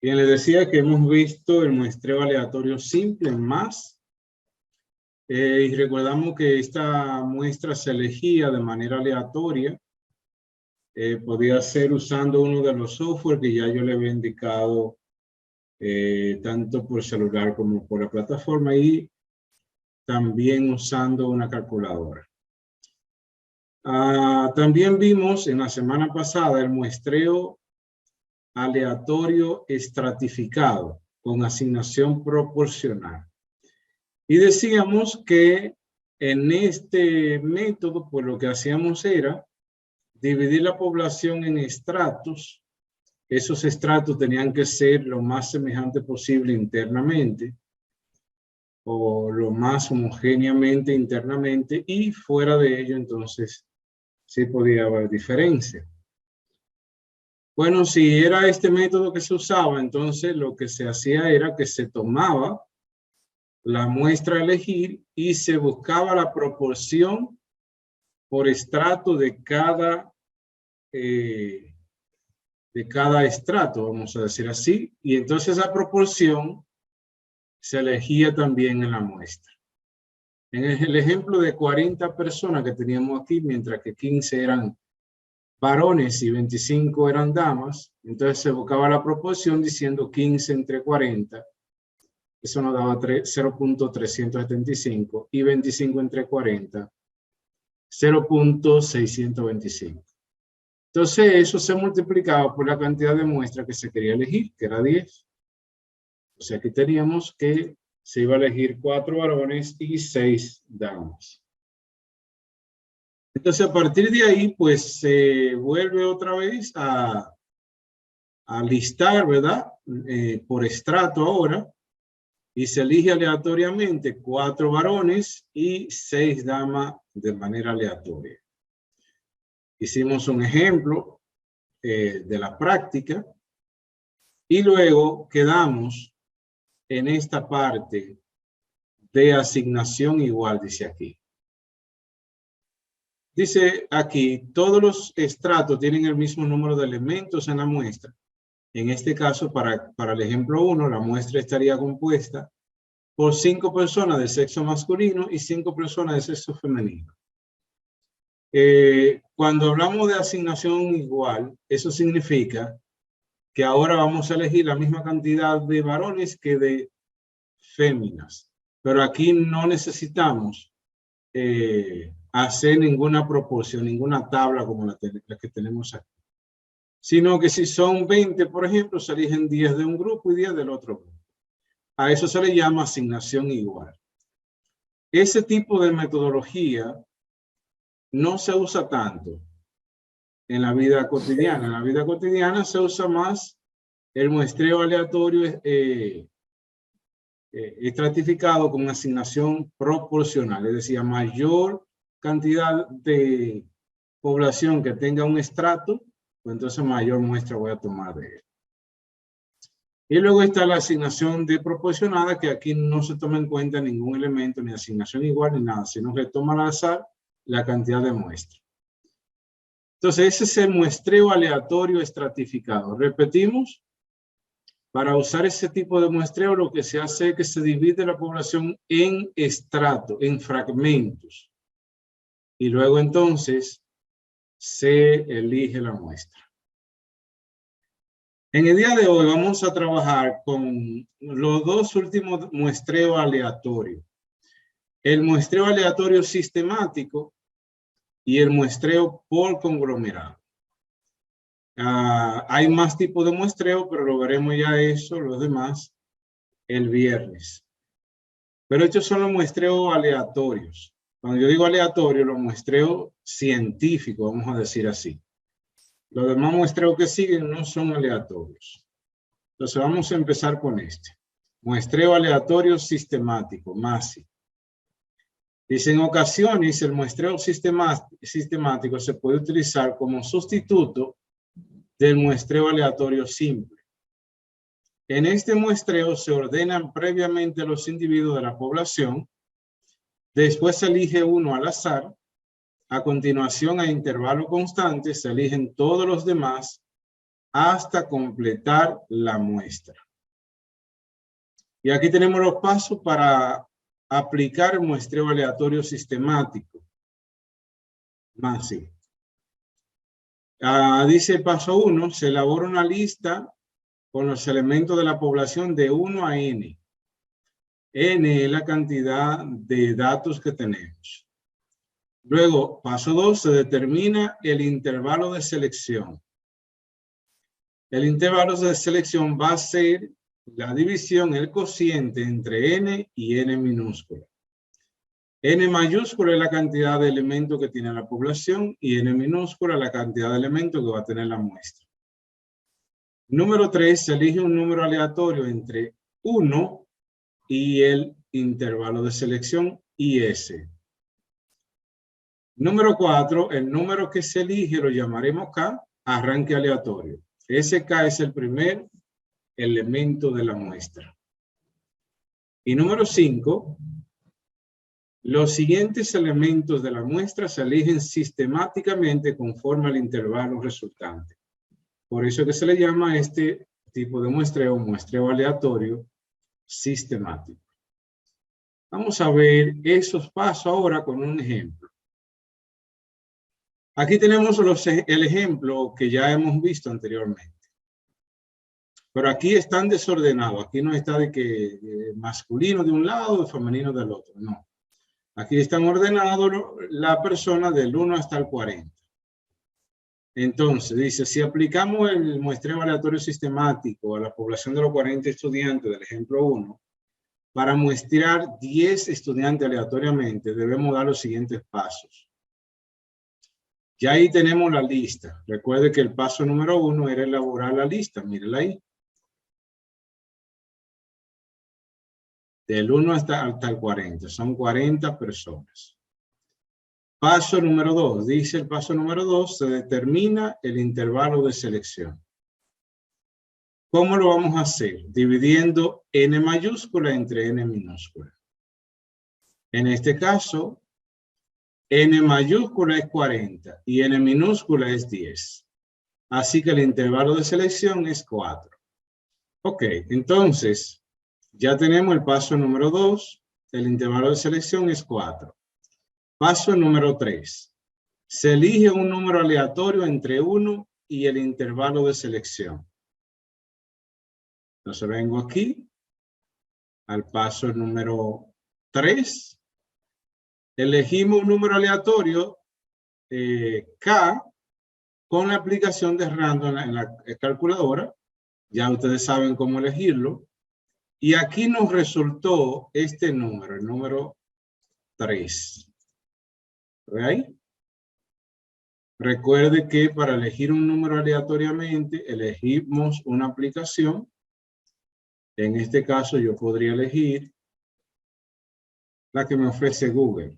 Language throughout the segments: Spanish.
Bien, les decía que hemos visto el muestreo aleatorio simple en más. Y recordamos que esta muestra se elegía de manera aleatoria. Podía ser usando uno de los software que ya yo le había indicado, tanto por celular como por la plataforma, y también usando una calculadora. También vimos en la semana pasada el muestreo aleatorio estratificado con asignación proporcional. Y decíamos que en este método, pues lo que hacíamos era dividir la población en estratos. Esos estratos tenían que ser lo más semejante posible internamente o lo más homogéneamente internamente, y fuera de ello entonces sí podía haber diferencia. Bueno, si era este método que se usaba, entonces lo que se hacía era que se tomaba la muestra a elegir y se buscaba la proporción por estrato de cada estrato, vamos a decir así, y entonces esa proporción se elegía también en la muestra. En el ejemplo de 40 personas que teníamos aquí, mientras que 15 eran varones y 25 eran damas, entonces se buscaba la proporción diciendo 15 entre 40, eso nos daba 0.375, y 25 entre 40, 0.625. Entonces eso se multiplicaba por la cantidad de muestras que se quería elegir, que era 10. O sea, aquí teníamos que se iba a elegir 4 varones y 6 damas. Entonces, a partir de ahí, pues se vuelve otra vez a listar, ¿verdad? Por estrato ahora, y se elige aleatoriamente 4 varones y 6 damas de manera aleatoria. Hicimos un ejemplo de la práctica y luego quedamos en esta parte de asignación igual, dice aquí. Dice aquí, todos los estratos tienen el mismo número de elementos en la muestra. En este caso, para el ejemplo 1, la muestra estaría compuesta por 5 personas de sexo masculino y 5 personas de sexo femenino. Cuando hablamos de asignación igual, eso significa que ahora vamos a elegir la misma cantidad de varones que de féminas. Pero aquí no necesitamos hacer ninguna proporción, ninguna tabla como la que tenemos aquí. Sino que si son 20, por ejemplo, se eligen 10 de un grupo y 10 del otro grupo. A eso se le llama asignación igual. Ese tipo de metodología no se usa tanto en la vida cotidiana. En la vida cotidiana se usa más el muestreo aleatorio estratificado con asignación proporcional. Es decir, a mayor cantidad de población que tenga un estrato, pues entonces mayor muestra voy a tomar de él. Y luego está la asignación de proporcionada, que aquí no se toma en cuenta ningún elemento, ni asignación igual, ni nada, sino que toma al azar la cantidad de muestras. Entonces, ese es el muestreo aleatorio estratificado. Repetimos, para usar ese tipo de muestreo, lo que se hace es que se divide la población en estratos, en fragmentos. Y luego entonces se elige la muestra. En el día de hoy vamos a trabajar con los dos últimos muestreos aleatorios. El muestreo aleatorio sistemático y el muestreo por conglomerado. Hay más tipos de muestreo, pero lo veremos ya eso, los demás, el viernes. Pero estos son los muestreos aleatorios. Cuando yo digo aleatorio, los muestreos científicos, vamos a decir así. Los demás muestreos que siguen no son aleatorios. Entonces vamos a empezar con este. Muestreo aleatorio sistemático, MASI. Dice, en ocasiones el muestreo sistemático se puede utilizar como sustituto del muestreo aleatorio simple. En este muestreo se ordenan previamente los individuos de la población, después se elige uno al azar, a continuación a intervalo constante se eligen todos los demás hasta completar la muestra. Y aquí tenemos los pasos para aplicar el muestreo aleatorio sistemático. Más sí. Dice el paso 1, se elabora una lista con los elementos de la población de 1 a n. N es la cantidad de datos que tenemos. Luego, paso 2, se determina el intervalo de selección. El intervalo de selección va a ser la división, el cociente entre n y n minúscula. N mayúscula es la cantidad de elementos que tiene la población y n minúscula la cantidad de elementos que va a tener la muestra. Número 3, se elige un número aleatorio entre 1 y el intervalo de selección IS. Número 4, el número que se elige lo llamaremos K, arranque aleatorio. Ese K es el primer elemento de la muestra. Y número 5, los siguientes elementos de la muestra se eligen sistemáticamente conforme al intervalo resultante. Por eso que se le llama a este tipo de muestreo aleatorio sistemático. Vamos a ver esos pasos ahora con un ejemplo. Aquí tenemos el ejemplo que ya hemos visto anteriormente. Pero aquí están desordenados. Aquí no está de que masculino de un lado y femenino del otro. No. Aquí están ordenados la persona del 1 hasta el 40. Entonces, dice, si aplicamos el muestreo aleatorio sistemático a la población de los 40 estudiantes del ejemplo 1, para muestrear 10 estudiantes aleatoriamente, debemos dar los siguientes pasos. Ya ahí tenemos la lista. Recuerde que el paso número 1 era elaborar la lista. Mírenla ahí. Del 1 hasta el 40. Son 40 personas. Paso número 2. Dice el paso número 2, se determina el intervalo de selección. ¿Cómo lo vamos a hacer? Dividiendo n mayúscula entre n minúscula. En este caso, n mayúscula es 40 y n minúscula es 10. Así que el intervalo de selección es 4. Ok, entonces ya tenemos el paso número 2. El intervalo de selección es 4. Paso número 3. Se elige un número aleatorio entre 1 y el intervalo de selección. Entonces vengo aquí al paso número 3. Elegimos un número aleatorio K con la aplicación de random en la calculadora. Ya ustedes saben cómo elegirlo. Y aquí nos resultó este número, el número 3. ¿Ve ahí? Recuerde que para elegir un número aleatoriamente, elegimos una aplicación. En este caso, yo podría elegir la que me ofrece Google.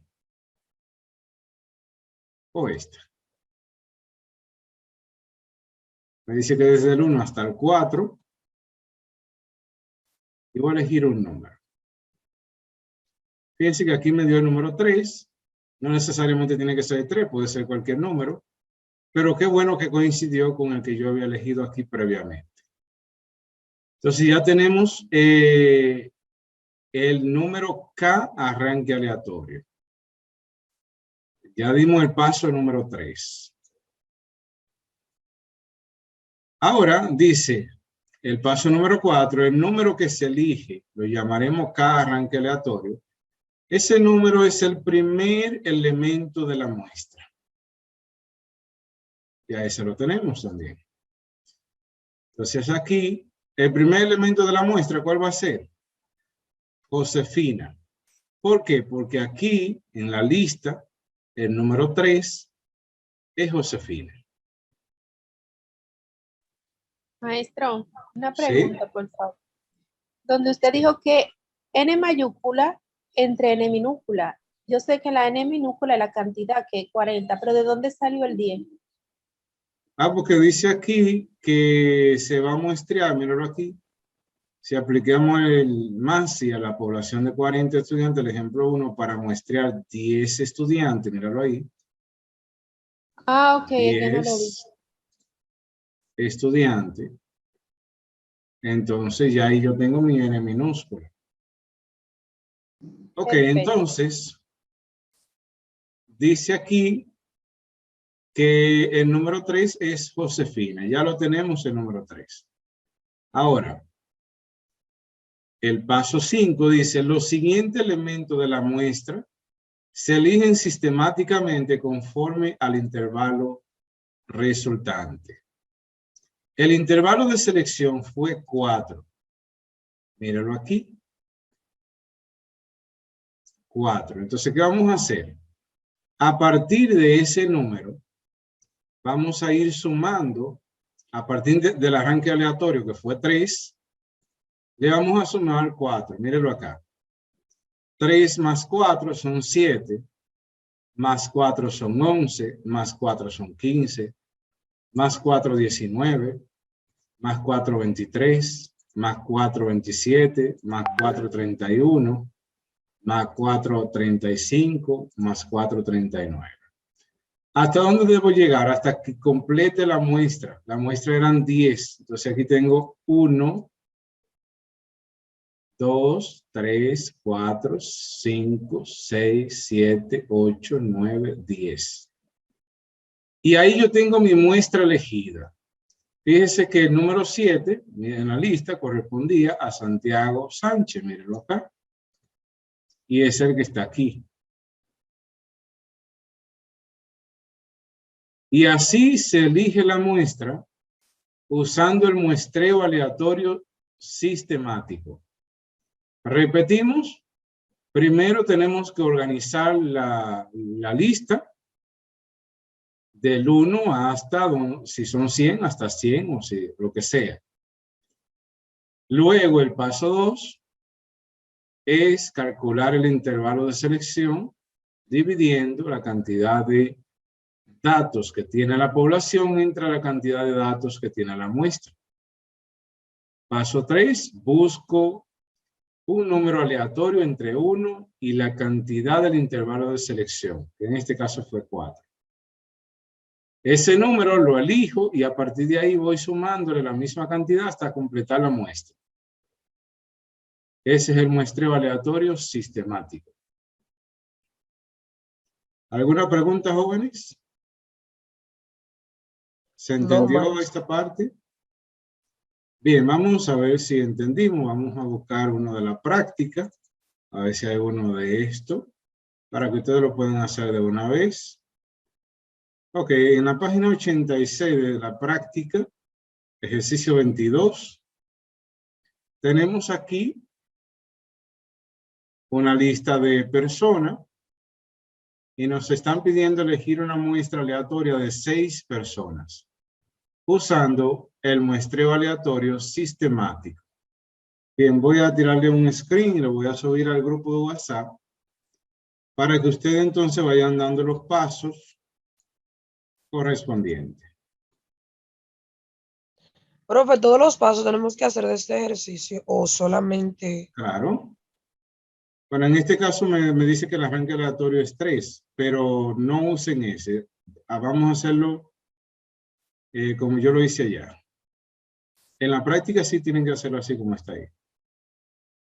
O esta. Me dice que desde el 1 hasta el 4. Y voy a elegir un número. Fíjense que aquí me dio el número 3. No necesariamente tiene que ser 3, puede ser cualquier número. Pero qué bueno que coincidió con el que yo había elegido aquí previamente. Entonces ya tenemos el número K arranque aleatorio. Ya dimos el paso número 3. Ahora dice el paso número 4, el número que se elige, lo llamaremos K arranque aleatorio. Ese número es el primer elemento de la muestra. Ya ese lo tenemos también. Entonces aquí, el primer elemento de la muestra, ¿cuál va a ser? Josefina. ¿Por qué? Porque aquí, en la lista, el número 3 es Josefina. Maestro, una ¿Sí? pregunta, por favor. Donde usted dijo que n mayúscula entre n minúscula. Yo sé que la n minúscula es la cantidad, que es 40, pero ¿de dónde salió el 10? Porque dice aquí que se va a muestrear, míralo aquí. Si aplicamos el MASI a la población de 40 estudiantes, el ejemplo 1, para muestrear 10 estudiantes, míralo ahí. Ah, ok, es que no lo vi. 10 estudiante, entonces ya ahí yo tengo mi N minúscula. Ok, Perfecto. entonces, dice aquí que el número 3 es Josefina. Ya lo tenemos el número 3. Ahora, el paso 5 dice, los siguientes elementos de la muestra se eligen sistemáticamente conforme al intervalo resultante. El intervalo de selección fue 4. Míralo aquí. 4. Entonces, ¿qué vamos a hacer? A partir de ese número, vamos a ir sumando, a partir del arranque aleatorio, que fue 3, le vamos a sumar 4. Mírelo acá. 3 más 4 son 7, más 4 son 11, más 4 son 15, más 4, 19, más 4, 23, más 4, 27, más 4, 31, más 4, 35, más 4, 39. ¿Hasta dónde debo llegar? Hasta que complete la muestra. La muestra eran 10. Entonces aquí tengo 1, 2, 3, 4, 5, 6, 7, 8, 9, 10. Y ahí yo tengo mi muestra elegida. Fíjese que el número 7 en la lista correspondía a Santiago Sánchez. Mírenlo acá. Y es el que está aquí. Y así se elige la muestra usando el muestreo aleatorio sistemático. Repetimos. Primero tenemos que organizar la lista del 1 hasta, si son 100, hasta 100 o si, lo que sea. Luego el paso 2 es calcular el intervalo de selección dividiendo la cantidad de datos que tiene la población entre la cantidad de datos que tiene la muestra. Paso 3, busco un número aleatorio entre 1 y la cantidad del intervalo de selección, que en este caso fue 4. Ese número lo elijo y a partir de ahí voy sumándole la misma cantidad hasta completar la muestra. Ese es el muestreo aleatorio sistemático. ¿Alguna pregunta, jóvenes? ¿Se entendió esta parte? Bien, vamos a ver si entendimos. Vamos a buscar uno de la práctica. A ver si hay uno de esto. Para que ustedes lo puedan hacer de una vez. Ok, en la página 86 de la práctica, ejercicio 22, tenemos aquí una lista de personas y nos están pidiendo elegir una muestra aleatoria de 6 personas usando el muestreo aleatorio sistemático. Bien, voy a tirarle un screen y lo voy a subir al grupo de WhatsApp para que ustedes entonces vayan dando los pasos correspondientes. Profe, todos los pasos tenemos que hacer de este ejercicio o solamente... Claro. Bueno, en este caso me dice que el arranque aleatorio es 3, pero no usen ese. Vamos a hacerlo como yo lo hice allá. En la práctica sí tienen que hacerlo así como está ahí.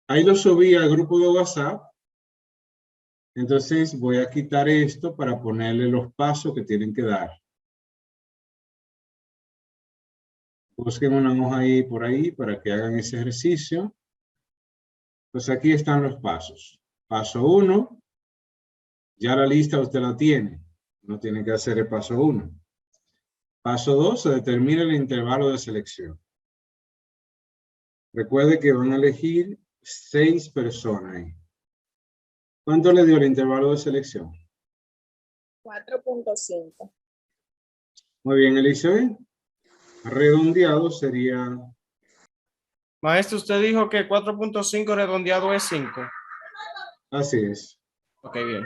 Ahí lo subí al grupo de WhatsApp. Entonces voy a quitar esto para ponerle los pasos que tienen que dar. Busquen una hoja ahí por ahí para que hagan ese ejercicio. Pues aquí están los pasos. Paso 1. Ya la lista usted la tiene. No tiene que hacer el paso 1. Paso 2. Se determina el intervalo de selección. Recuerde que van a elegir 6 personas ahí. ¿Cuánto le dio el intervalo de selección? 4.5. Muy bien, Elizabeth. Redondeado sería... Maestro, usted dijo que 4.5 redondeado es 5. Así es. Ok, bien.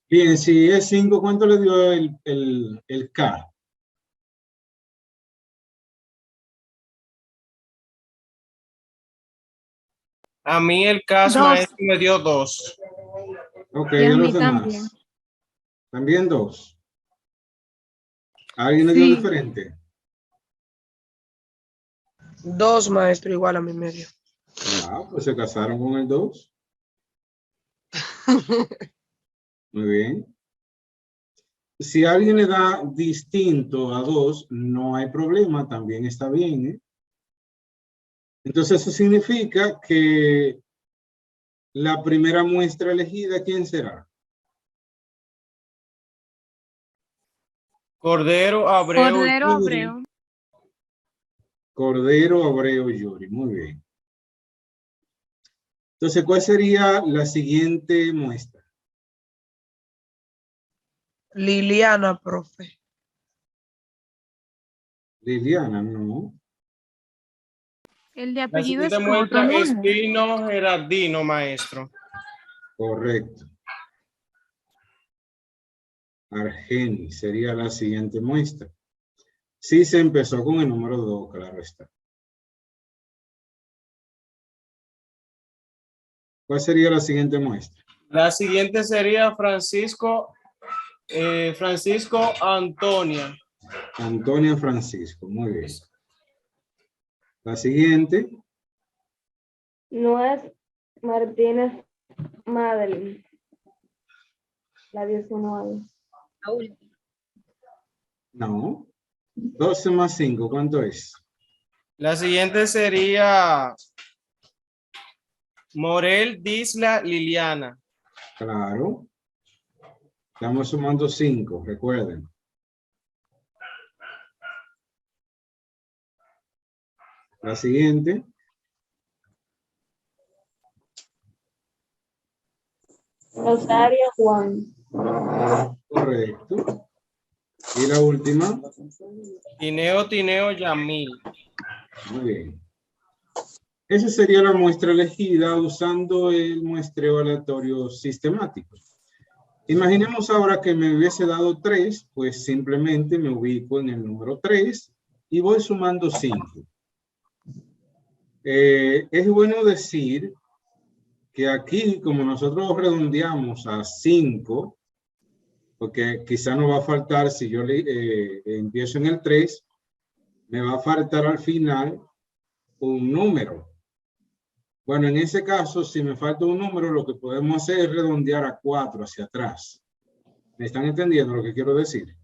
Bien, si es 5, ¿cuánto le dio el K? A mí el caso, 2. maestro, me dio 2. Ok, Y a ¿y a mí los demás? también. También 2. ¿Alguien le dio Sí. diferente? 2, maestro, igual a mi medio. Ah, pues se casaron con el 2. Muy bien. Si alguien le da distinto a 2, no hay problema, también está bien, ¿eh? Entonces eso significa que la primera muestra elegida, ¿quién será? Cordero, Abreu, Cordero Yuri. Abreu. Cordero, Abreu, Yuri. Muy bien. Entonces, ¿cuál sería la siguiente muestra? Liliana, profe. Liliana, no. El de La apellido es siguiente Coto, muestra ¿no? es Pino Gerardino, maestro. Correcto. Argeni sería la siguiente muestra. Sí se empezó con el número 2, claro está. ¿Cuál sería la siguiente muestra? La siguiente sería Francisco Antonia. Antonia Francisco, muy bien. La siguiente, Nuez Martínez Madeline. La 19. no. 12 más 5, ¿cuánto es? La siguiente sería Morel Disla Liliana. Claro. Estamos sumando 5, recuerden. La siguiente, Rosario Juan. correcto. Y la última, Tineo Yamil. muy bien. Esa sería la muestra elegida usando el muestreo aleatorio sistemático. Imaginemos ahora que me hubiese dado 3, pues simplemente me ubico en el número 3 y voy sumando 5. Es bueno decir que aquí, como nosotros redondeamos a 5, porque quizá no va a faltar, si yo empiezo en el 3, me va a faltar al final un número. Bueno, en ese caso, si me falta un número, lo que podemos hacer es redondear a 4 hacia atrás. ¿Me están entendiendo lo que quiero decir?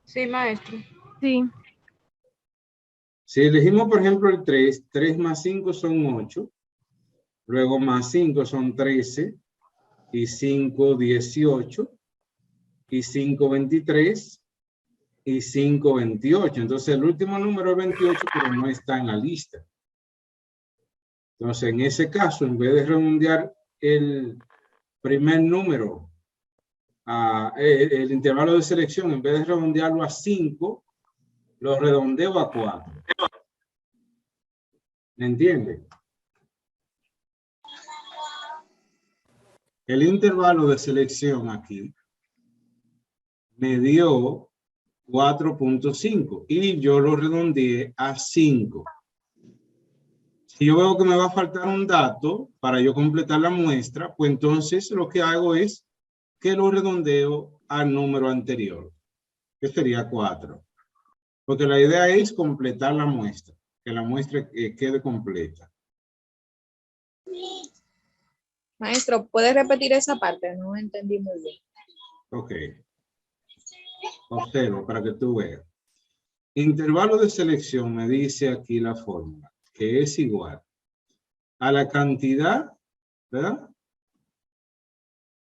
Sí, maestro. Sí. Si elegimos, por ejemplo, el 3, 3 más 5 son 8, luego más 5 son 13, y 5, 18, y 5, 23, y 5, 28. Entonces, el último número es 28, pero no está en la lista. Entonces, en ese caso, en vez de redondear el primer número, el intervalo de selección, en vez de redondearlo a 5, lo redondeo a 4. ¿Me entiende? El intervalo de selección aquí me dio 4.5 y yo lo redondeé a 5. Si yo veo que me va a faltar un dato para yo completar la muestra, pues entonces lo que hago es que lo redondeo al número anterior, que sería 4. Porque la idea es completar la muestra, que la muestra quede completa. Maestro, ¿puede repetir esa parte? No entendí muy bien. Ok. Observo para que tú veas. Intervalo de selección me dice aquí la fórmula, que es igual a la cantidad, ¿verdad?,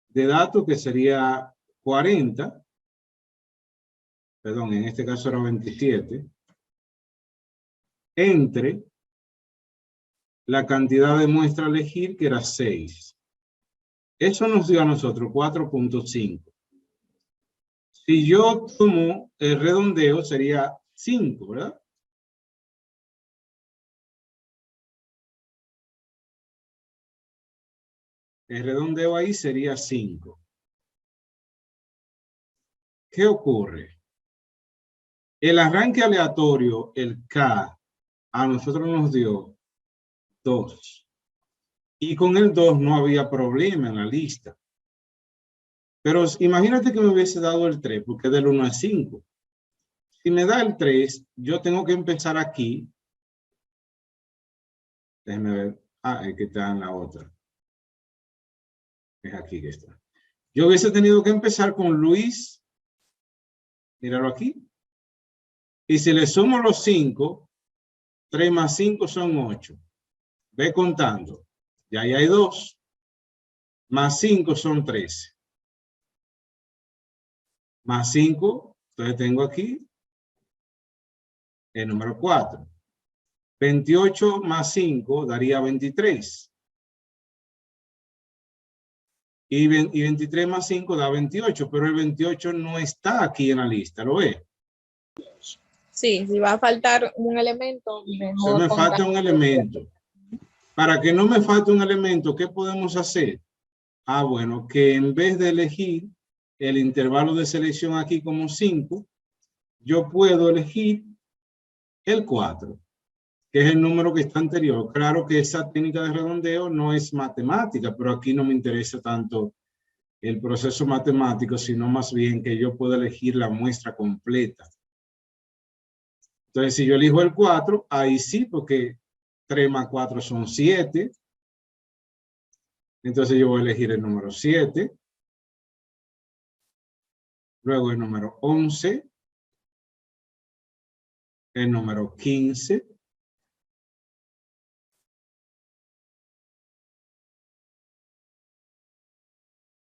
de datos, que sería 40, perdón, en este caso era 27, entre la cantidad de muestra a elegir, que era 6. Eso nos dio a nosotros 4.5. Si yo tomo el redondeo, sería 5, ¿verdad? El redondeo ahí sería 5. ¿Qué ocurre? El arranque aleatorio, el K, a nosotros nos dio 2. Y con el 2 no había problema en la lista. Pero imagínate que me hubiese dado el 3, porque es del 1 al 5. Si me da el 3, yo tengo que empezar aquí. Déjenme ver. Ah, es que está en la otra. Es aquí que está. Yo hubiese tenido que empezar con Luis. Míralo aquí. Y si le sumo los 5, 3 más 5 son 8. Ve contando. Ya ahí hay 2. Más 5 son 13. Más 5, entonces tengo aquí el número 4. 28 más 5 daría 23. Y 23 más 5 da 28, pero el 28 no está aquí en la lista, ¿lo ve? Sí, si va a faltar un elemento, Se mejor me falta contar. un elemento. Para que no me falte un elemento, ¿qué podemos hacer? Ah, bueno, que en vez de elegir el intervalo de selección aquí como 5, yo puedo elegir el 4, que es el número que está anterior. Claro que esa técnica de redondeo no es matemática, pero aquí no me interesa tanto el proceso matemático, sino más bien que yo puedo elegir la muestra completa. Entonces, si yo elijo el 4, ahí sí, porque 3 más 4 son 7. Entonces yo voy a elegir el número 7. Luego el número 11. El número 15.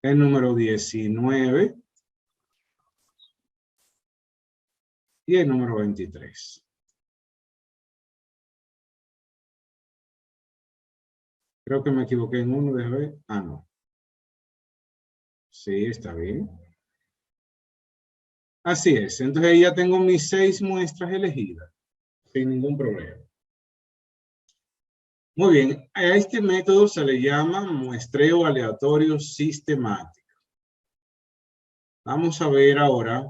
El número 19. Y el número 23. Creo que me equivoqué en uno, déjame ver. Ah, no. Sí, está bien. Así es. Entonces ahí ya tengo mis 6 muestras elegidas. Sin ningún problema. Muy bien. A este método se le llama muestreo aleatorio sistemático. Vamos a ver ahora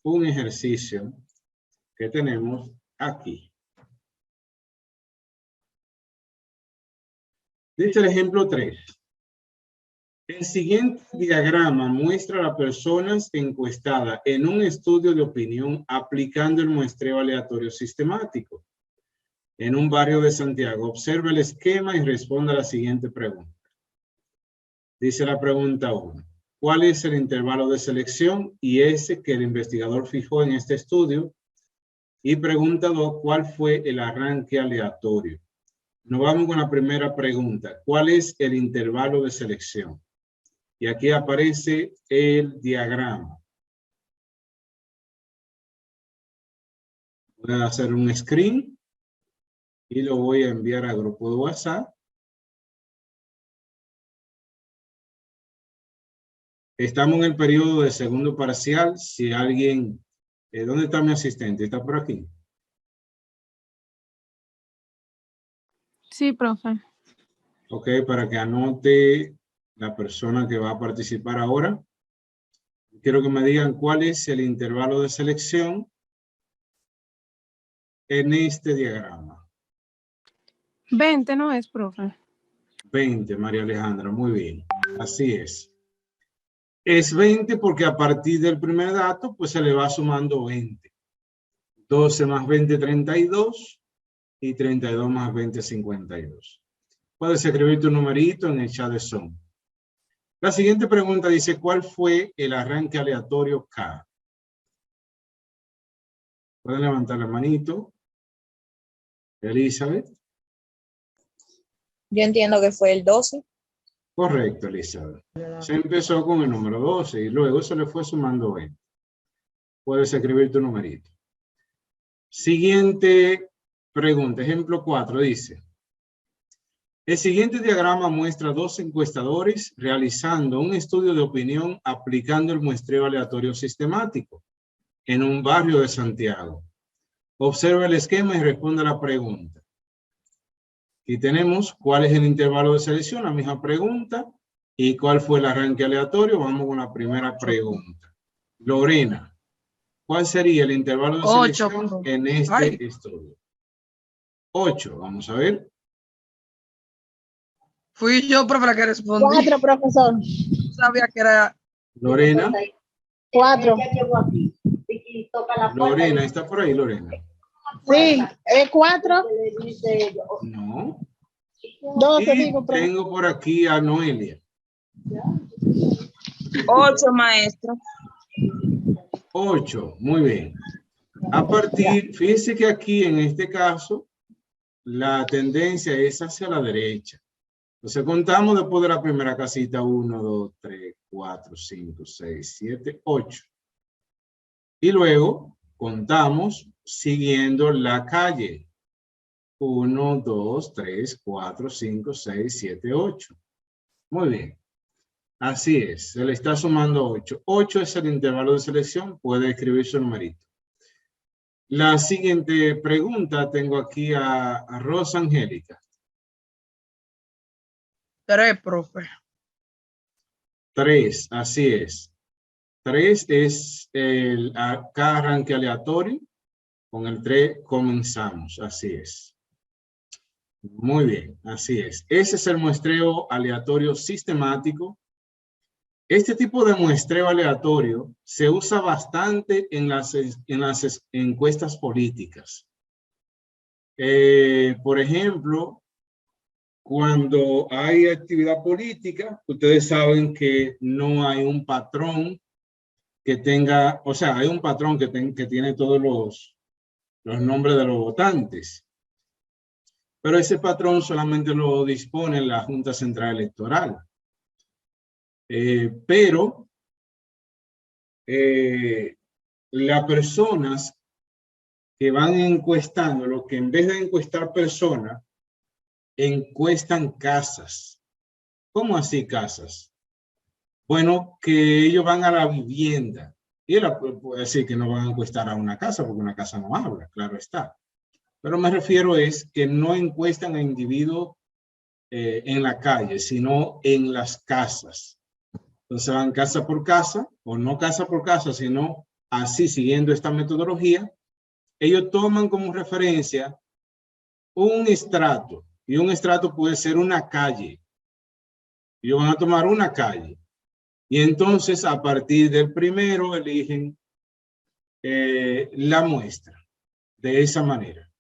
un ejercicio que tenemos aquí. Dice el ejemplo 3. El siguiente diagrama muestra a las personas encuestadas en un estudio de opinión aplicando el muestreo aleatorio sistemático en un barrio de Santiago. Observa el esquema y responda a la siguiente pregunta. Dice la pregunta 1. ¿Cuál es el intervalo de selección y ese que el investigador fijó en este estudio? Y pregunta 2. ¿Cuál fue el arranque aleatorio? Nos vamos con la primera pregunta. ¿Cuál es el intervalo de selección? Y aquí aparece el diagrama. Voy a hacer un screen y lo voy a enviar al grupo de WhatsApp. Estamos en el periodo de segundo parcial. Si alguien... ¿dónde está mi asistente? ¿Está por aquí? Sí, profe. Ok, para que anote la persona que va a participar ahora. Quiero que me digan cuál es el intervalo de selección en este diagrama. 20 no es, profe. 20, María Alejandra, muy bien. Así es. Es 20 porque a partir del primer dato, pues se le va sumando 20. 12 más 20, 32. Y 32 más 20, 52. Puedes escribir tu numerito en el chat de Zoom. La siguiente pregunta dice, ¿cuál fue el arranque aleatorio K? Pueden levantar la manito. Elizabeth. Yo entiendo que fue el 12. Correcto, Elizabeth. Se empezó con el número 12 y luego se le fue sumando 20. Puedes escribir tu numerito. Siguiente pregunta, ejemplo 4, dice. El siguiente diagrama muestra 2 encuestadores realizando un estudio de opinión aplicando el muestreo aleatorio sistemático en un barrio de Santiago. Observa el esquema y responde a la pregunta. Aquí tenemos cuál es el intervalo de selección, la misma pregunta, y cuál fue el arranque aleatorio. Vamos con la primera pregunta. Lorena, ¿cuál sería el intervalo de 8. selección en este estudio? 8, vamos a ver. Fui yo, profe, la que respondí. 4, profesor. Sabía que era. Lorena. 4. Lorena, ¿está por ahí, Lorena? Sí, 4. No. 12, Y digo, profesor. tengo por aquí a Noelia. 8, maestro. 8, muy bien. A partir, fíjense que aquí en este caso, la tendencia es hacia la derecha. Entonces contamos después de la primera casita 1, 2, 3, 4, 5, 6, 7, 8. Y luego contamos siguiendo la calle. 1, 2, 3, 4, 5, 6, 7, 8. Muy bien. Así es, se le está sumando 8. 8 es el intervalo de selección, puede escribir su numerito. La siguiente pregunta tengo aquí a Rosa Angélica. 3, profe. 3, así es. 3 es el cada arranque aleatorio. Con el 3 comenzamos, así es. Muy bien, así es. Ese es el muestreo aleatorio sistemático. Este tipo de muestreo aleatorio se usa bastante en las encuestas políticas. Por ejemplo, cuando hay actividad política, ustedes saben que no hay un patrón que tenga, o sea, hay un patrón que tiene todos los nombres de los votantes. Pero ese patrón solamente lo dispone la Junta Central Electoral. Pero las personas que van encuestando, lo que en vez de encuestar personas, encuestan casas. ¿Cómo así casas? Bueno, que ellos van a la vivienda. Y él puede decir que no van a encuestar a una casa porque una casa no habla, claro está. Pero me refiero es que no encuestan a individuos en la calle, sino en las casas. Entonces van casa por casa, o no casa por casa, sino así siguiendo esta metodología. Ellos toman como referencia un estrato, y un estrato puede ser una calle. Ellos van a tomar una calle. Y entonces a partir del primero eligen la muestra de esa manera.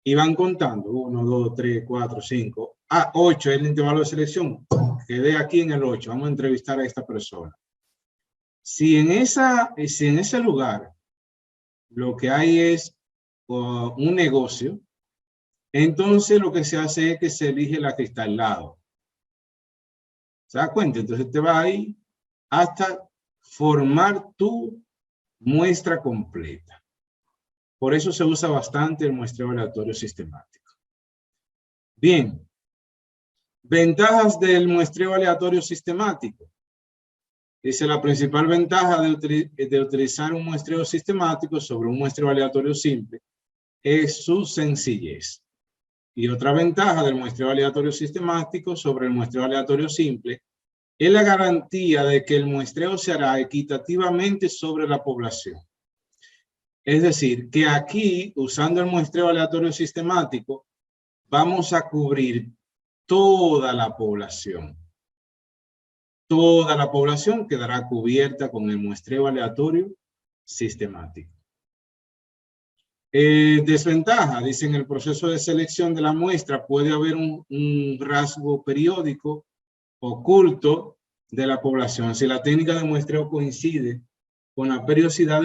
Y van contando 1, 2, 3, 4, 5. 8 es el intervalo de selección. Quedé aquí en el 8. Vamos a entrevistar a esta persona. Si en ese lugar lo que hay es un negocio, entonces lo que se hace es que se elige la que está al lado. ¿Se da cuenta? Entonces te va ahí hasta formar tu muestra completa. Por eso se usa bastante el muestreo aleatorio sistemático. Bien. Ventajas del muestreo aleatorio sistemático. Dice, la principal ventaja de utilizar un muestreo sistemático sobre un muestreo aleatorio simple es su sencillez. Y otra ventaja del muestreo aleatorio sistemático sobre el muestreo aleatorio simple es la garantía de que el muestreo se hará equitativamente sobre la población. Es decir, que aquí, usando el muestreo aleatorio sistemático, vamos a cubrir toda la población. Toda la población quedará cubierta con el muestreo aleatorio sistemático. Desventaja, dice, en el proceso de selección de la muestra puede haber un rasgo periódico oculto de la población. Si la técnica de muestreo coincide con la periodicidad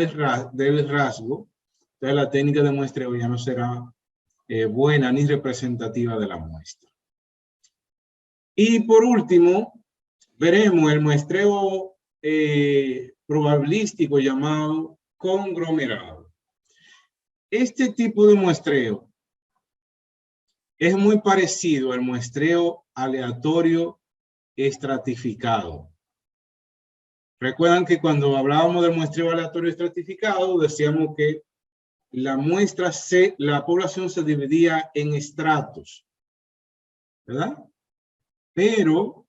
del rasgo, entonces la técnica de muestreo ya no será buena ni representativa de la muestra. Y por último, veremos el muestreo probabilístico llamado conglomerado. Este tipo de muestreo es muy parecido al muestreo aleatorio estratificado. Recuerdan que cuando hablábamos del muestreo aleatorio estratificado, decíamos que la población se dividía en estratos, ¿verdad? Pero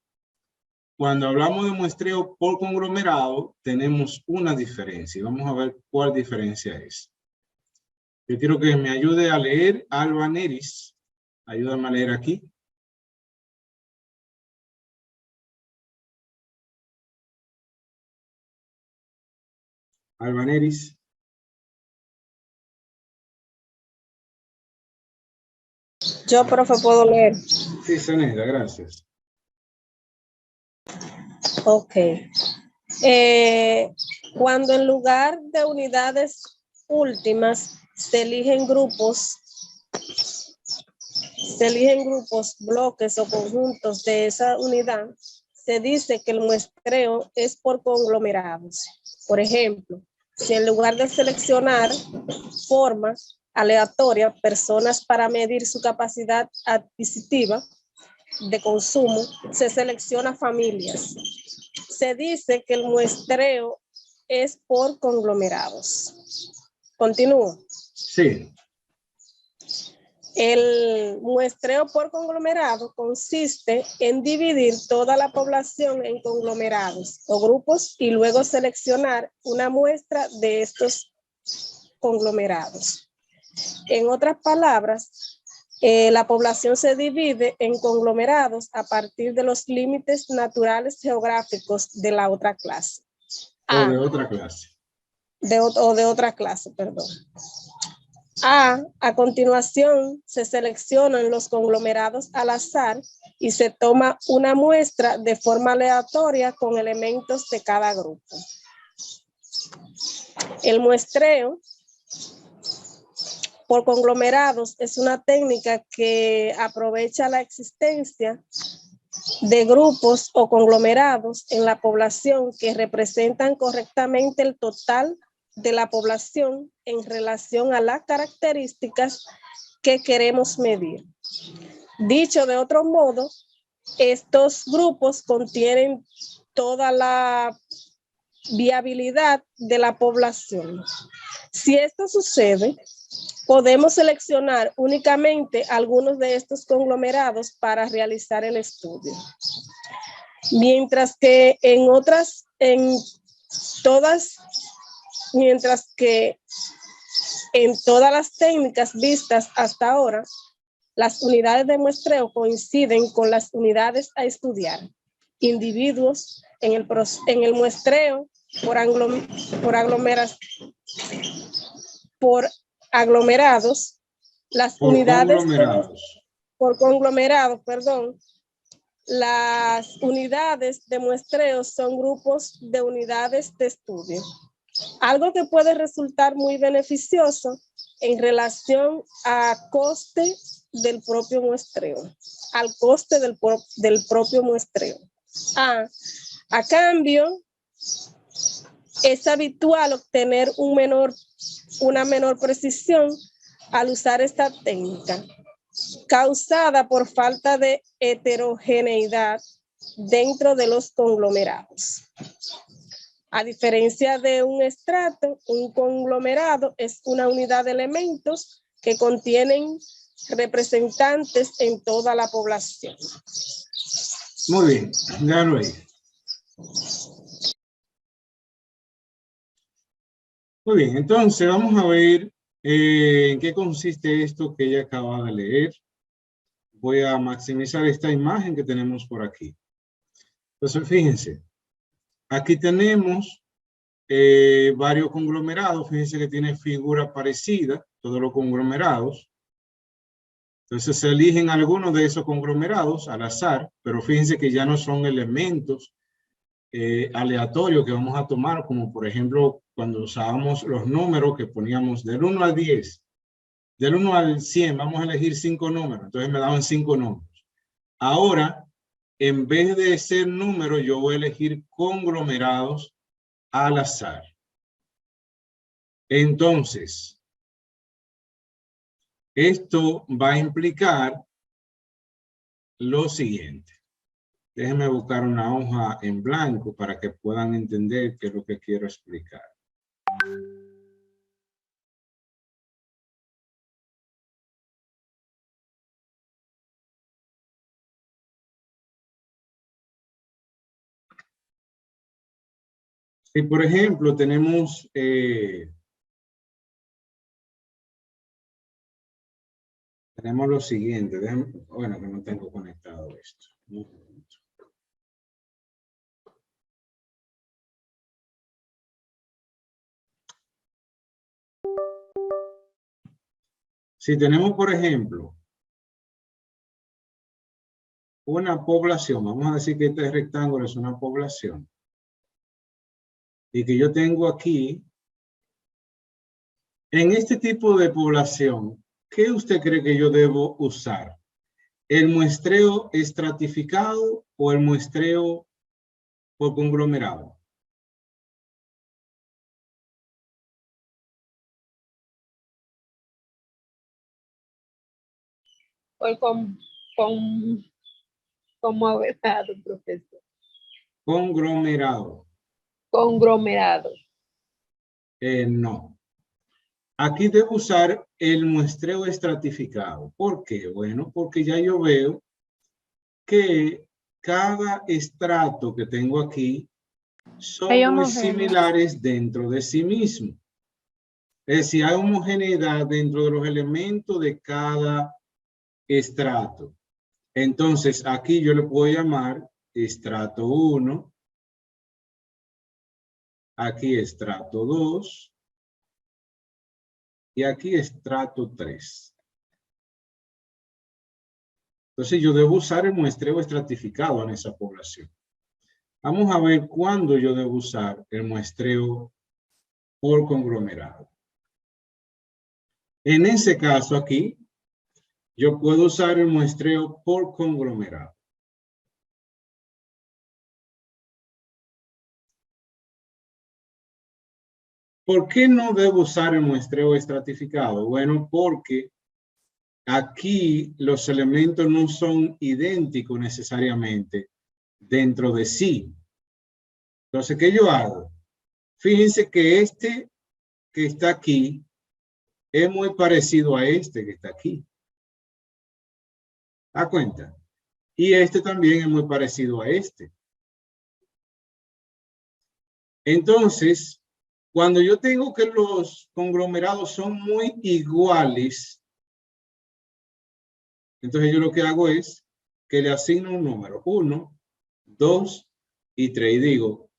cuando hablamos de muestreo por conglomerado, tenemos una diferencia. Vamos a ver cuál diferencia es. Yo quiero que me ayude a leer Alba Neris. Ayúdame a leer aquí. Albaneris. Yo, profe, puedo leer. Sí, Saneda, gracias. Ok. Cuando en lugar de unidades últimas se eligen grupos, bloques o conjuntos de esa unidad, se dice que el muestreo es por conglomerados. Por ejemplo, si en lugar de seleccionar forma aleatoria personas para medir su capacidad adquisitiva de consumo, se selecciona familias. Se dice que el muestreo es por conglomerados. Continúo. Sí. El muestreo por conglomerado consiste en dividir toda la población en conglomerados o grupos y luego seleccionar una muestra de estos conglomerados. En otras palabras, la población se divide en conglomerados a partir de los límites naturales geográficos de la otra clase. O de otra clase. De otra clase, perdón. A continuación se seleccionan los conglomerados al azar y se toma una muestra de forma aleatoria con elementos de cada grupo. El muestreo por conglomerados es una técnica que aprovecha la existencia de grupos o conglomerados en la población que representan correctamente el total de la población en relación a las características que queremos medir. Dicho de otro modo, estos grupos contienen toda la viabilidad de la población. Si esto sucede, podemos seleccionar únicamente algunos de estos conglomerados para realizar el estudio. Mientras que en todas las técnicas vistas hasta ahora, las unidades de muestreo coinciden con las unidades a estudiar. Individuos en el muestreo por aglomerados, las unidades por conglomerados, perdón. Las unidades de muestreo son grupos de unidades de estudio. Algo que puede resultar muy beneficioso en relación a coste del propio muestreo, al coste del propio muestreo. A cambio, es habitual obtener una menor precisión al usar esta técnica, causada por falta de heterogeneidad dentro de los conglomerados. A diferencia de un estrato, un conglomerado es una unidad de elementos que contienen representantes en toda la población. Muy bien, déjalo ahí. Muy bien, entonces vamos a ver en qué consiste esto que ella acaba de leer. Voy a maximizar esta imagen que tenemos por aquí. Entonces, fíjense, aquí tenemos varios conglomerados. Fíjense que tiene figura parecida, todos los conglomerados. Entonces se eligen algunos de esos conglomerados al azar, pero fíjense que ya no son elementos aleatorios que vamos a tomar, como por ejemplo cuando usábamos los números que poníamos del 1 al 10. Del 1 al 100 vamos a elegir 5 números, entonces me daban 5 números. Ahora, en vez de ser números, yo voy a elegir conglomerados al azar. Entonces, esto va a implicar lo siguiente. Déjenme buscar una hoja en blanco para que puedan entender qué es lo que quiero explicar. Si por ejemplo tenemos lo siguiente, bueno, que no tengo conectado esto. Si tenemos, por ejemplo, una población, vamos a decir que este rectángulo es una población, y que yo tengo aquí, en este tipo de población, ¿qué usted cree que yo debo usar? ¿El muestreo estratificado o el muestreo por conglomerado? Como abogado, profesor. Conglomerado. Conglomerado. No. Aquí debo usar el muestreo estratificado. ¿Por qué? Bueno, porque ya yo veo que cada estrato que tengo aquí son Hay muy homogéneos. similares dentro de sí mismo. Es decir, hay homogeneidad dentro de los elementos de cada estrato. Entonces, aquí yo le puedo llamar estrato 1, aquí estrato 2 y aquí estrato 3. Entonces, yo debo usar el muestreo estratificado en esa población. Vamos a ver cuándo yo debo usar el muestreo por conglomerado. En ese caso aquí, yo puedo usar el muestreo por conglomerado. ¿Por qué no debo usar el muestreo estratificado? Bueno, porque aquí los elementos no son idénticos necesariamente dentro de sí. Entonces, ¿qué yo hago? Fíjense que este que está aquí es muy parecido a este que está aquí. ¿Da cuenta? Y este también es muy parecido a este. Entonces, cuando yo tengo que los conglomerados son muy iguales, entonces yo lo que hago es que le asigno un número, 1, 2 y 3. Y digo,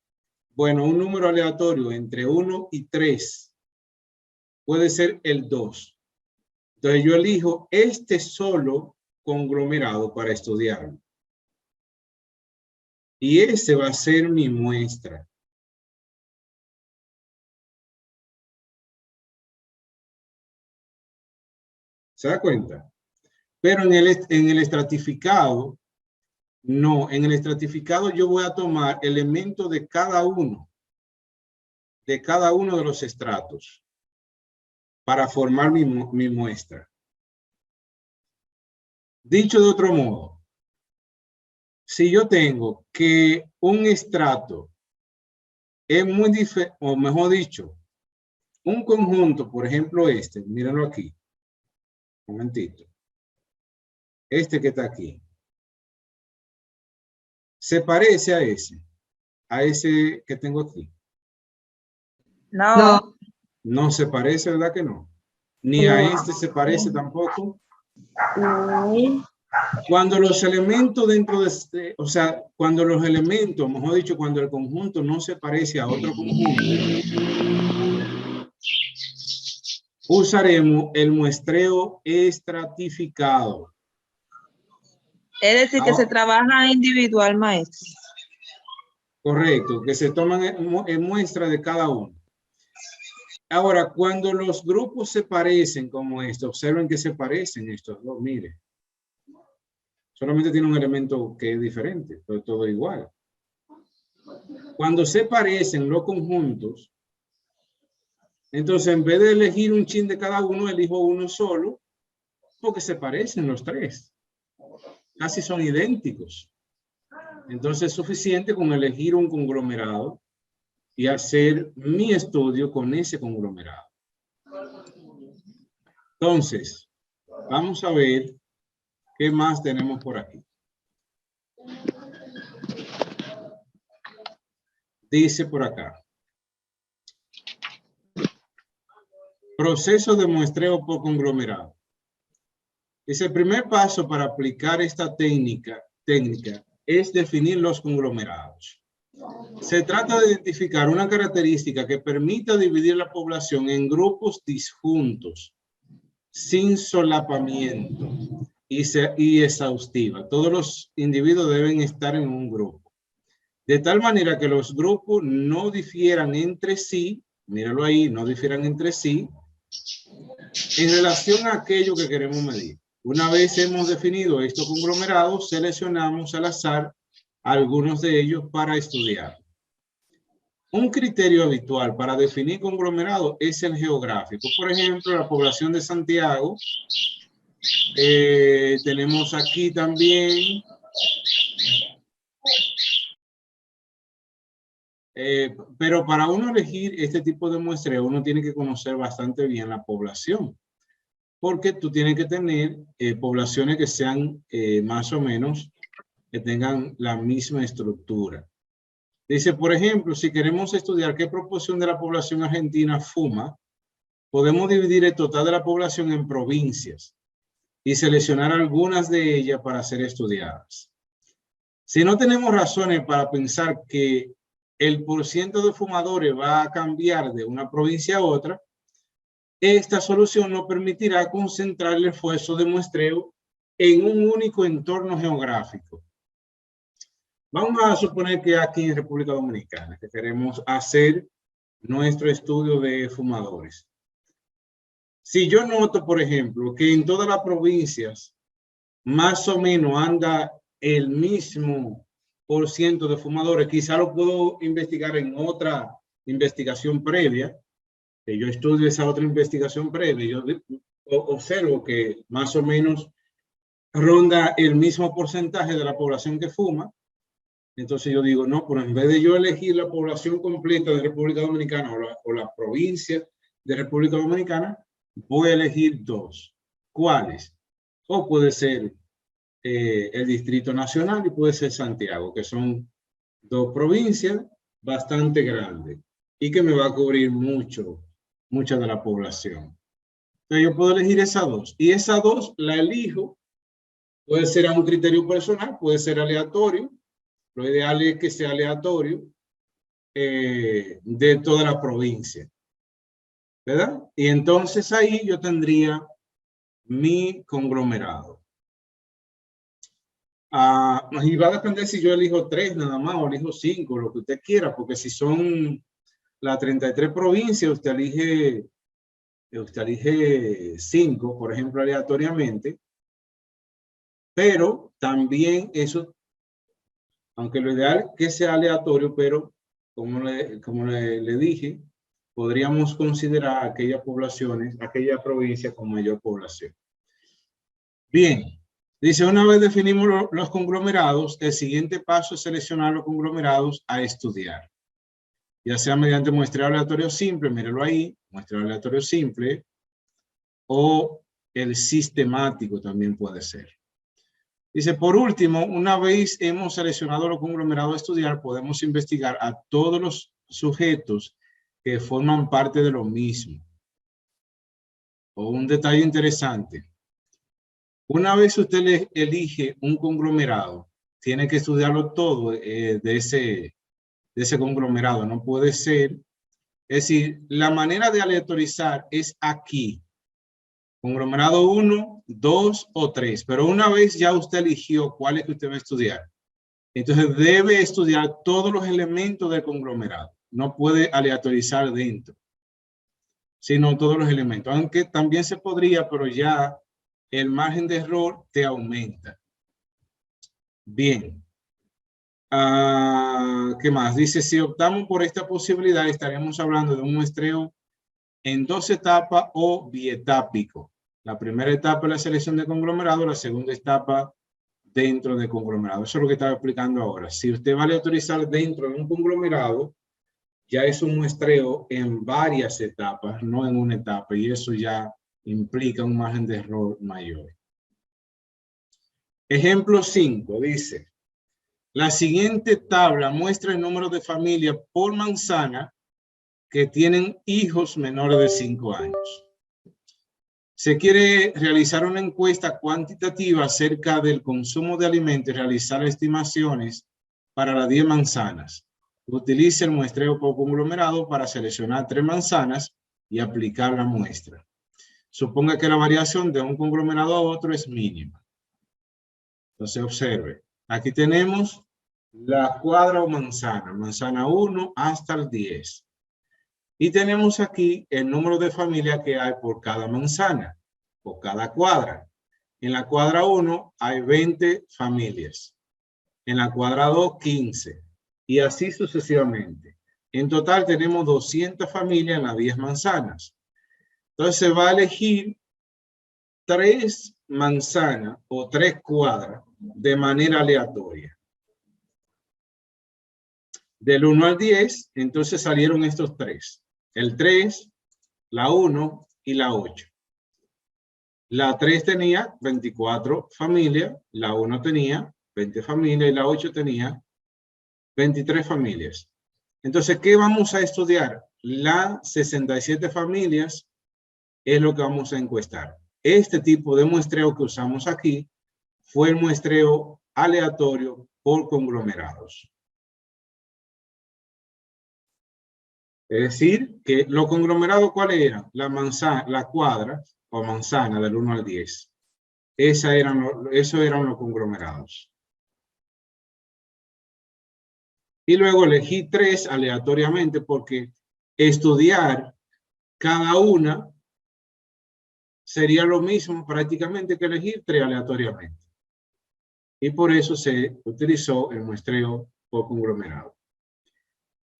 bueno, un número aleatorio entre 1 y 3 puede ser el 2. Entonces yo elijo este solo conglomerado para estudiarlo. Y ese va a ser mi muestra. ¿Se da cuenta? Pero en el estratificado, no. En el estratificado yo voy a tomar elementos de cada uno de los estratos para formar mi muestra. Dicho de otro modo, si yo tengo que un estrato es muy diferente, o mejor dicho, un conjunto, por ejemplo este, mírenlo aquí, un momentito, este que está aquí, se parece a ese que tengo aquí. No. No se parece, ¿verdad que no? Ni a este se parece tampoco. Cuando los elementos dentro de este, o sea, cuando los elementos, mejor dicho, cuando el conjunto no se parece a otro conjunto, usaremos el muestreo estratificado. Es decir, que se trabaja individual, maestro. Correcto, que se toman en muestra de cada uno. Ahora, cuando los grupos se parecen como esto, observen que se parecen estos dos, mire. Solamente tiene un elemento que es diferente, pero todo igual. Cuando se parecen los conjuntos, entonces en vez de elegir un chin de cada uno, elijo uno solo, porque se parecen los tres. Casi son idénticos. Entonces es suficiente con elegir un conglomerado y hacer mi estudio con ese conglomerado. Entonces, vamos a ver qué más tenemos por aquí. Dice por acá. Proceso de muestreo por conglomerado. Dice, el primer paso para aplicar esta técnica es definir los conglomerados. Se trata de identificar una característica que permita dividir la población en grupos disjuntos sin solapamiento y exhaustiva. Todos los individuos deben estar en un grupo. De tal manera que los grupos no difieran entre sí, míralo ahí, no difieran entre sí, en relación a aquello que queremos medir. Una vez hemos definido estos conglomerados, seleccionamos al azar algunos de ellos para estudiar. Un criterio habitual para definir conglomerados es el geográfico. Por ejemplo, la población de Santiago. Tenemos aquí también pero para uno elegir este tipo de muestreo, uno tiene que conocer bastante bien la población, porque tú tienes que tener poblaciones que sean más o menos, que tengan la misma estructura. Dice, por ejemplo, si queremos estudiar qué proporción de la población argentina fuma, podemos dividir el total de la población en provincias y seleccionar algunas de ellas para ser estudiadas. Si no tenemos razones para pensar que el porciento de fumadores va a cambiar de una provincia a otra, esta solución nos permitirá concentrar el esfuerzo de muestreo en un único entorno geográfico. Vamos a suponer que aquí en República Dominicana, que queremos hacer nuestro estudio de fumadores. Si yo noto, por ejemplo, que en todas las provincias más o menos anda el mismo porciento de fumadores, quizá lo puedo investigar en otra investigación previa, que yo estudio esa otra investigación previa, yo observo que más o menos ronda el mismo porcentaje de la población que fuma. Entonces yo digo, no, pero en vez de yo elegir la población completa de República Dominicana o la provincia de República Dominicana, voy a elegir dos. ¿Cuáles? O puede ser el Distrito Nacional y puede ser Santiago, que son dos provincias bastante grandes y que me va a cubrir mucha de la población. Entonces yo puedo elegir esas dos. Y esas dos la elijo, puede ser a un criterio personal, puede ser aleatorio. Lo ideal es que sea aleatorio de toda la provincia, ¿verdad? Y entonces ahí yo tendría mi conglomerado. Y va a depender si yo elijo 3 nada más o elijo 5, lo que usted quiera, porque si son las 33 provincias, usted elige 5, por ejemplo, aleatoriamente. Pero también eso, aunque lo ideal es que sea aleatorio, pero como le dije, podríamos considerar aquellas poblaciones, aquella provincia con mayor población. Bien, dice, una vez definimos los conglomerados, el siguiente paso es seleccionar los conglomerados a estudiar. Ya sea mediante muestreo aleatorio simple, míralo ahí, muestreo aleatorio simple, o el sistemático también puede ser. Dice, por último, una vez hemos seleccionado los conglomerados a estudiar, podemos investigar a todos los sujetos que forman parte de lo mismo. O un detalle interesante. Una vez usted elige un conglomerado, tiene que estudiarlo todo de ese conglomerado. No puede ser. Es decir, la manera de aleatorizar es aquí. Conglomerado 1, 2 o 3. Pero una vez ya usted eligió cuál es que usted va a estudiar, entonces debe estudiar todos los elementos del conglomerado. No puede aleatorizar dentro, sino todos los elementos. Aunque también se podría, pero ya el margen de error te aumenta. Bien. ¿Qué más? Dice, si optamos por esta posibilidad, estaremos hablando de un muestreo en 2 etapas o bietápico. La primera etapa es la selección de conglomerado, la segunda etapa dentro de conglomerado. Eso es lo que estaba explicando ahora. Si usted va a aleatorizar dentro de un conglomerado, ya es un muestreo en varias etapas, no en una etapa, y eso ya implica un margen de error mayor. Ejemplo 5 dice, la siguiente tabla muestra el número de familias por manzana que tienen hijos menores de 5 años. Se quiere realizar una encuesta cuantitativa acerca del consumo de alimentos y realizar estimaciones para las 10 manzanas. Utilice el muestreo por conglomerado para seleccionar 3 manzanas y aplicar la muestra. Suponga que la variación de un conglomerado a otro es mínima. Entonces observe, aquí tenemos la cuadra o manzana, manzana 1 hasta el 10. Y tenemos aquí el número de familias que hay por cada manzana, por cada cuadra. En la cuadra 1 hay 20 familias. En la cuadra 2, 15. Y así sucesivamente. En total tenemos 200 familias en las 10 manzanas. Entonces se va a elegir 3 manzanas o 3 cuadras de manera aleatoria. Del 1 al 10, entonces salieron estos 3. El 3, la 1 y la 8. La 3 tenía 24 familias, la 1 tenía 20 familias y la 8 tenía 23 familias. Entonces, ¿qué vamos a estudiar? Las 67 familias es lo que vamos a encuestar. Este tipo de muestreo que usamos aquí fue el muestreo aleatorio por conglomerados. Es decir, que los conglomerados, ¿cuáles eran? La manzana, la cuadra o manzana del 1 al 10. Esos eran los conglomerados. Y luego elegí 3 aleatoriamente porque estudiar cada una sería lo mismo prácticamente que elegir 3 aleatoriamente. Y por eso se utilizó el muestreo por conglomerado.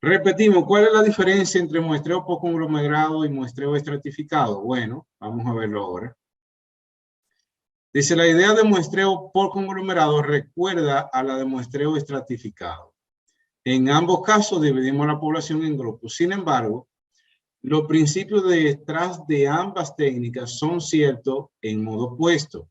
Repetimos, ¿cuál es la diferencia entre muestreo por conglomerado y muestreo estratificado? Bueno, vamos a verlo ahora. Dice, la idea de muestreo por conglomerado recuerda a la de muestreo estratificado. En ambos casos dividimos la población en grupos. Sin embargo, los principios detrás de ambas técnicas son ciertos en modo opuesto.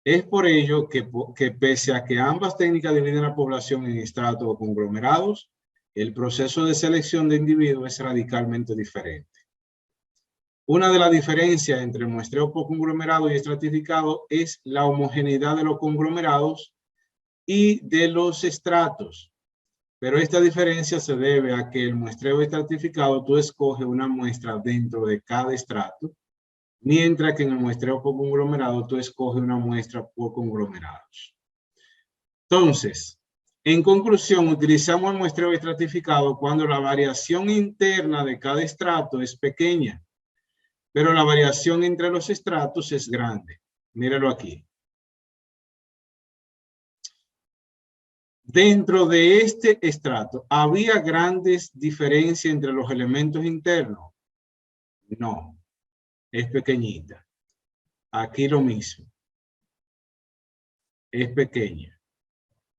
Es por ello que pese a que ambas técnicas dividen la población en estratos o conglomerados, el proceso de selección de individuos es radicalmente diferente. Una de las diferencias entre muestreo por conglomerado y estratificado es la homogeneidad de los conglomerados y de los estratos. Pero esta diferencia se debe a que el muestreo estratificado tú escoges una muestra dentro de cada estrato, mientras que en el muestreo por conglomerado tú escoges una muestra por conglomerados. Entonces, en conclusión, utilizamos el muestreo estratificado cuando la variación interna de cada estrato es pequeña, pero la variación entre los estratos es grande. Míralo aquí. Dentro de este estrato, ¿había grandes diferencias entre los elementos internos? No, es pequeñita. Aquí lo mismo. Es pequeña.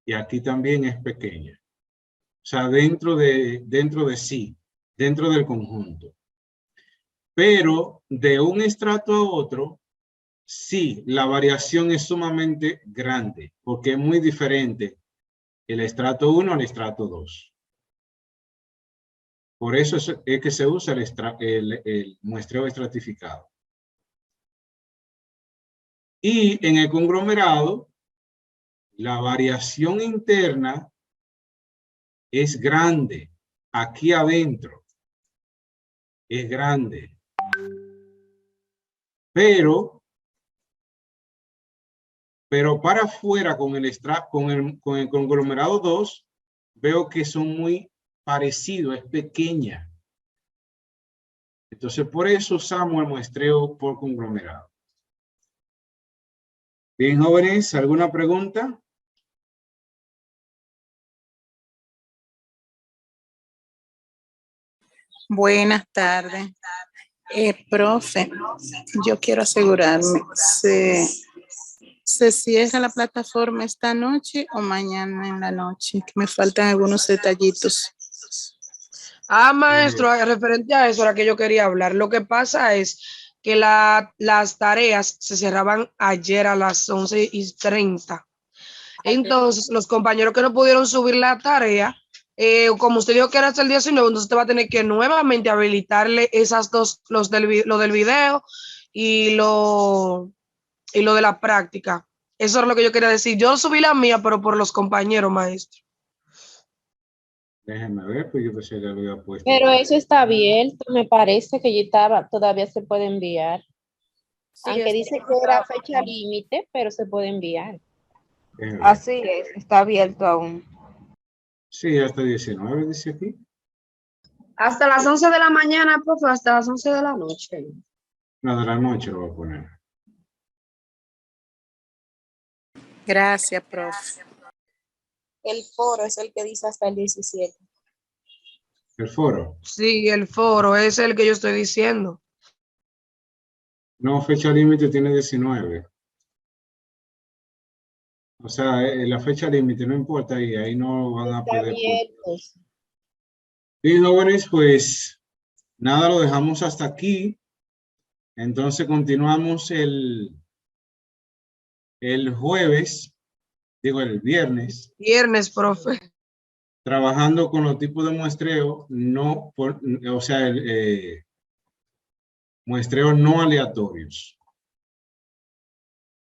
Y aquí también es pequeña. O sea, dentro de sí, dentro del conjunto. Pero de un estrato a otro, sí, la variación es sumamente grande, porque es muy diferente el estrato 1 al estrato 2. Por eso es que se usa el muestreo estratificado. Y en el conglomerado, la variación interna es grande. Aquí adentro es grande. Pero para afuera con el conglomerado 2, veo que son muy parecidos, es pequeña. Entonces, por eso usamos el muestreo por conglomerado. Bien, jóvenes, ¿alguna pregunta? Buenas tardes. Profe, yo quiero asegurarme, ¿se cierra la plataforma esta noche o mañana en la noche? Que me faltan algunos detallitos. Maestro, referente a eso era que yo quería hablar. Lo que pasa es que las tareas se cerraban ayer a las 11:30. Entonces, los compañeros que no pudieron subir la tarea, como usted dijo que era hasta el 19, entonces usted va a tener que nuevamente habilitarle esas dos, lo del video y lo de la práctica. Eso es lo que yo quería decir. Yo subí la mía, pero por los compañeros, maestro. Déjenme ver, pues yo pensé que lo había puesto. Pero eso está abierto, me parece que ya estaba, todavía se puede enviar. Aunque dice que era fecha límite, pero se puede enviar. Así es, está abierto aún. Sí, hasta 19 dice aquí. Hasta las 11 de la mañana, profe, hasta las 11 de la noche. No, de la noche lo voy a poner. Gracias, profe. El foro es el que dice hasta el 17. El foro. Sí, el foro es el que yo estoy diciendo. No, fecha límite tiene 19. O sea, la fecha límite no importa y ahí no van a Está poder. abierto. Y jóvenes, pues nada, lo dejamos hasta aquí. Entonces continuamos el jueves, digo el viernes, Viernes, profe. trabajando con los tipos de muestreo, o sea, muestreos no aleatorios.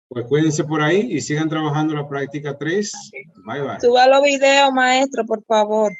Pues cuídense por ahí y sigan trabajando la práctica 3. Bye, bye. Suba los videos, maestro, por favor.